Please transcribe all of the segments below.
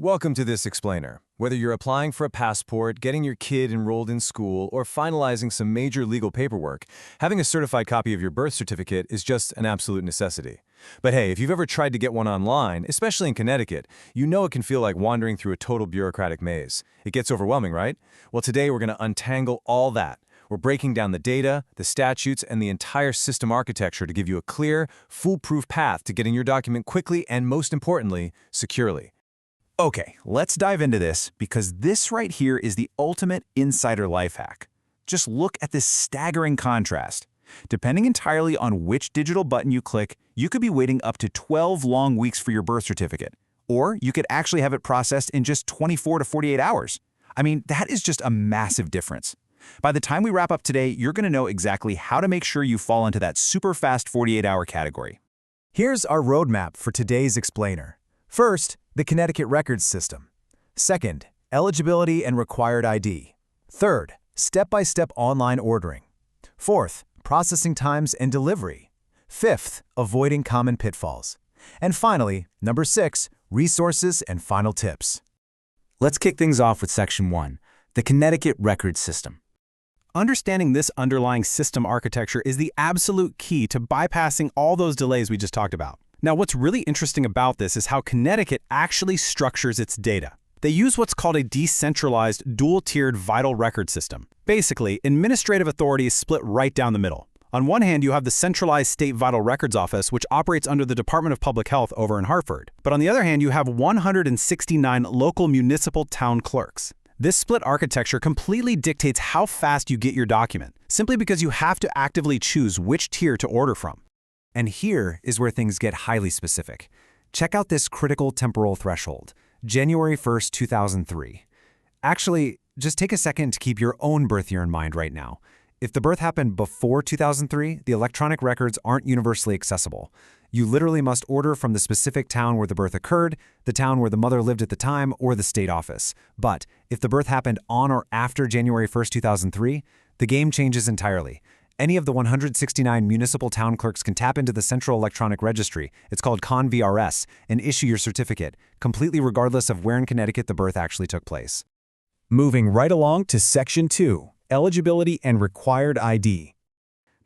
Welcome to this explainer. Whether you're applying for a passport, getting your kid enrolled in school, or finalizing some major legal paperwork, having a certified copy of your birth certificate is just an absolute necessity. But hey, if you've ever tried to get one online, especially in Connecticut, you know it can feel like wandering through a total bureaucratic maze. It gets overwhelming, right? Well, today we're going to untangle all that. We're breaking down the data, the statutes, and the entire system architecture to give you a clear, foolproof path to getting your document quickly and, most importantly, securely. Okay, let's dive into this because this right here is the ultimate insider life hack. Just look at this staggering contrast. Depending entirely on which digital button you click, you could be waiting up to 12 long weeks for your birth certificate. Or you could actually have it processed in just 24 to 48 hours. I mean, that is just a massive difference. By the time we wrap up today, you're going to know exactly how to make sure you fall into that super fast 48-hour category. Here's our roadmap for today's explainer. First, the Connecticut records system. Second, eligibility and required ID. Third, step-by-step online ordering. Fourth, processing times and delivery. Fifth, avoiding common pitfalls. And finally, number 6, resources and final tips. Let's kick things off with Section 1, the Connecticut records system. Understanding this underlying system architecture is the absolute key to bypassing all those delays we just talked about. Now, what's really interesting about this is how Connecticut actually structures its data. They use what's called a decentralized, dual-tiered vital record system. Basically, administrative authority is split right down the middle. On one hand, you have the centralized State Vital Records Office, which operates under the Department of Public Health over in Hartford. But on the other hand, you have 169 local municipal town clerks. This split architecture completely dictates how fast you get your document, simply because you have to actively choose which tier to order from. And here is where things get highly specific. Check out this critical temporal threshold, January 1st, 2003. Actually, just take a second to keep your own birth year in mind right now. If the birth happened before 2003, the electronic records aren't universally accessible. You literally must order from the specific town where the birth occurred, the town where the mother lived at the time, or the state office. But if the birth happened on or after January 1st, 2003, the game changes entirely. Any of the 169 municipal town clerks can tap into the Central Electronic Registry, it's called ConVRS, and issue your certificate, completely regardless of where in Connecticut the birth actually took place. Moving right along to Section 2, eligibility and required ID.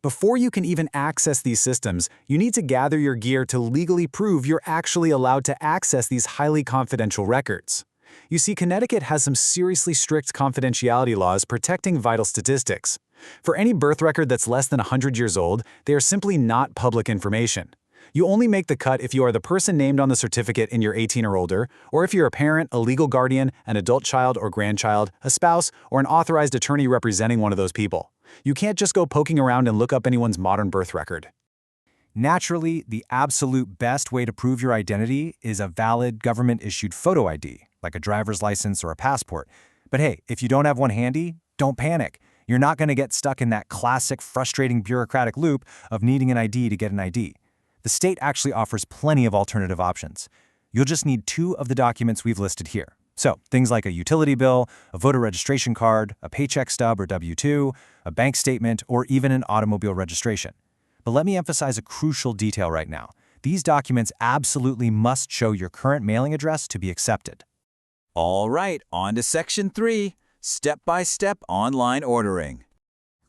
Before you can even access these systems, you need to gather your gear to legally prove you're actually allowed to access these highly confidential records. You see, Connecticut has some seriously strict confidentiality laws protecting vital statistics. For any birth record that's less than 100 years old, they are simply not public information. You only make the cut if you are the person named on the certificate and you're 18 or older, or if you're a parent, a legal guardian, an adult child or grandchild, a spouse, or an authorized attorney representing one of those people. You can't just go poking around and look up anyone's modern birth record. Naturally, the absolute best way to prove your identity is a valid government-issued photo ID, like a driver's license or a passport. But hey, if you don't have one handy, don't panic. You're not going to get stuck in that classic, frustrating bureaucratic loop of needing an ID to get an ID. The state actually offers plenty of alternative options. You'll just need 2 of the documents we've listed here. So, things like a utility bill, a voter registration card, a paycheck stub or W-2, a bank statement, or even an automobile registration. But let me emphasize a crucial detail right now. These documents absolutely must show your current mailing address to be accepted. All right, on to Section 3, step-by-step online ordering.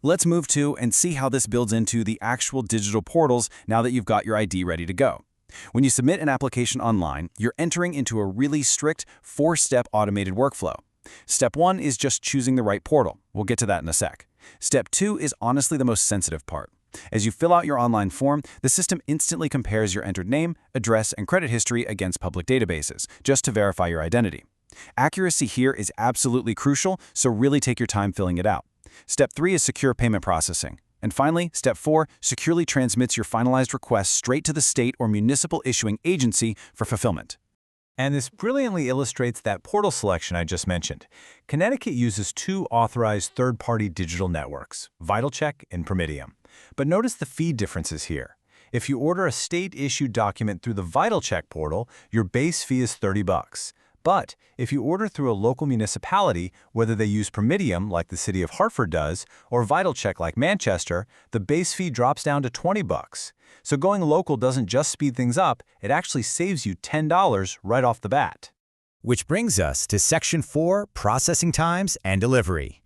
Let's move to and see how this builds into the actual digital portals now that you've got your ID ready to go. When you submit an application online, you're entering into a really strict 4-step automated workflow. Step 1 is just choosing the right portal. We'll get to that in a sec. Step 2 is honestly the most sensitive part. As you fill out your online form, the system instantly compares your entered name, address, and credit history against public databases, just to verify your identity. Accuracy here is absolutely crucial, so really take your time filling it out. Step 3 is secure payment processing. And finally, Step 4 securely transmits your finalized request straight to the state or municipal issuing agency for fulfillment. And this brilliantly illustrates that portal selection I just mentioned. Connecticut uses 2 authorized third-party digital networks, VitalCheck and Promidium. But notice the fee differences here. If you order a state-issued document through the VitalCheck portal, your base fee is $30. But if you order through a local municipality, whether they use Promidium like the city of Hartford does, or VitalCheck like Manchester, the base fee drops down to $20. So going local doesn't just speed things up, it actually saves you $10 right off the bat. Which brings us to Section 4, Processing Times and Delivery.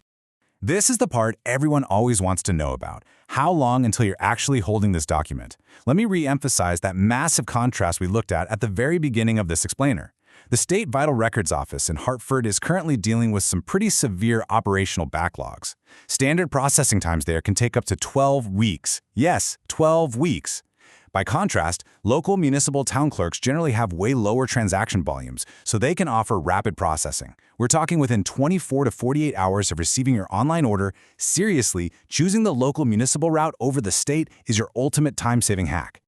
This is the part everyone always wants to know about. How long until you're actually holding this document? Let me re-emphasize that massive contrast we looked at the very beginning of this explainer. The State Vital Records Office in Hartford is currently dealing with some pretty severe operational backlogs. Standard processing times there can take up to 12 weeks. Yes, 12 weeks. By contrast, local municipal town clerks generally have way lower transaction volumes, so they can offer rapid processing. We're talking within 24 to 48 hours of receiving your online order. Seriously, choosing the local municipal route over the state is your ultimate time-saving hack.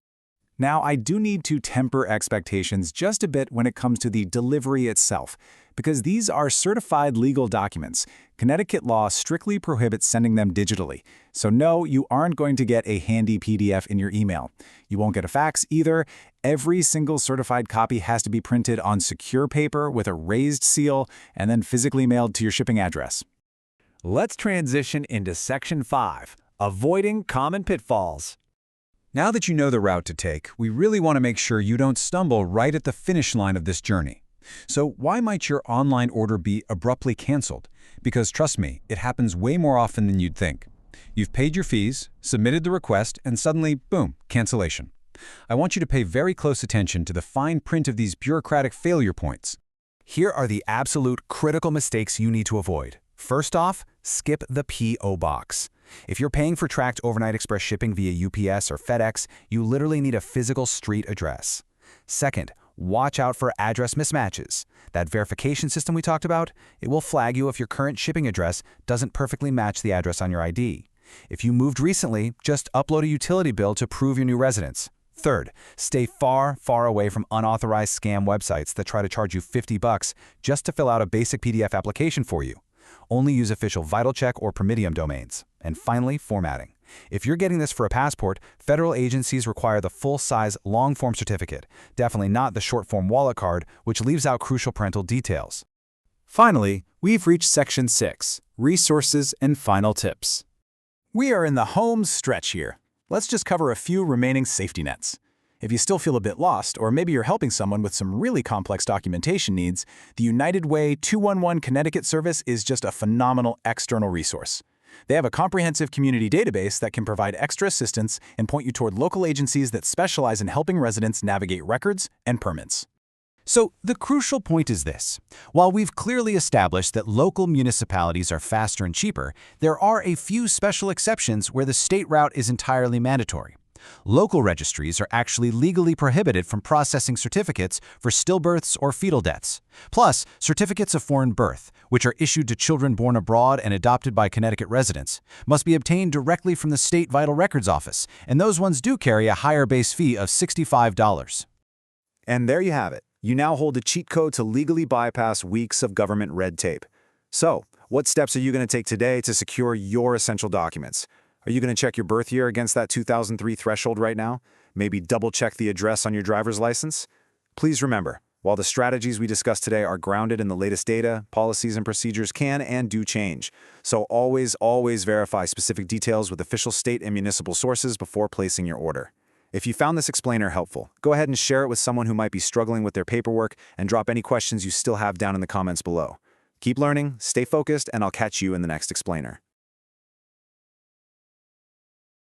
Now, I do need to temper expectations just a bit when it comes to the delivery itself, because these are certified legal documents. Connecticut law strictly prohibits sending them digitally. So no, you aren't going to get a handy PDF in your email. You won't get a fax either. Every single certified copy has to be printed on secure paper with a raised seal and then physically mailed to your shipping address. Let's transition into Section 5, Avoiding Common Pitfalls. Now that you know the route to take, we really want to make sure you don't stumble right at the finish line of this journey. So why might your online order be abruptly canceled? Because trust me, it happens way more often than you'd think. You've paid your fees, submitted the request, and suddenly, boom, cancellation. I want you to pay very close attention to the fine print of these bureaucratic failure points. Here are the absolute critical mistakes you need to avoid. First off, skip the P.O. box. If you're paying for tracked overnight express shipping via UPS or FedEx, you literally need a physical street address. Second, watch out for address mismatches. That verification system we talked about, it will flag you if your current shipping address doesn't perfectly match the address on your ID. If you moved recently, just upload a utility bill to prove your new residence. Third, stay far, far away from unauthorized scam websites that try to charge you $50 just to fill out a basic PDF application for you. Only use official VitalCheck or Promedium domains. And finally, formatting. If you're getting this for a passport, federal agencies require the full-size long-form certificate, definitely not the short-form wallet card, which leaves out crucial parental details. Finally, we've reached Section 6, Resources and Final Tips. We are in the home stretch here. Let's just cover a few remaining safety nets. If you still feel a bit lost, or maybe you're helping someone with some really complex documentation needs, the United Way 211 Connecticut service is just a phenomenal external resource. They have a comprehensive community database that can provide extra assistance and point you toward local agencies that specialize in helping residents navigate records and permits. So the crucial point is this. While we've clearly established that local municipalities are faster and cheaper, there are a few special exceptions where the state route is entirely mandatory. Local registries are actually legally prohibited from processing certificates for stillbirths or fetal deaths. Plus, certificates of foreign birth, which are issued to children born abroad and adopted by Connecticut residents, must be obtained directly from the State Vital Records Office, and those ones do carry a higher base fee of $65. And there you have it. You now hold a cheat code to legally bypass weeks of government red tape. So, what steps are you going to take today to secure your essential documents? Are you going to check your birth year against that 2003 threshold right now? Maybe double-check the address on your driver's license? Please remember, while the strategies we discussed today are grounded in the latest data, policies and procedures can and do change. So always verify specific details with official state and municipal sources before placing your order. If you found this explainer helpful, go ahead and share it with someone who might be struggling with their paperwork and drop any questions you still have down in the comments below. Keep learning, stay focused, and I'll catch you in the next explainer.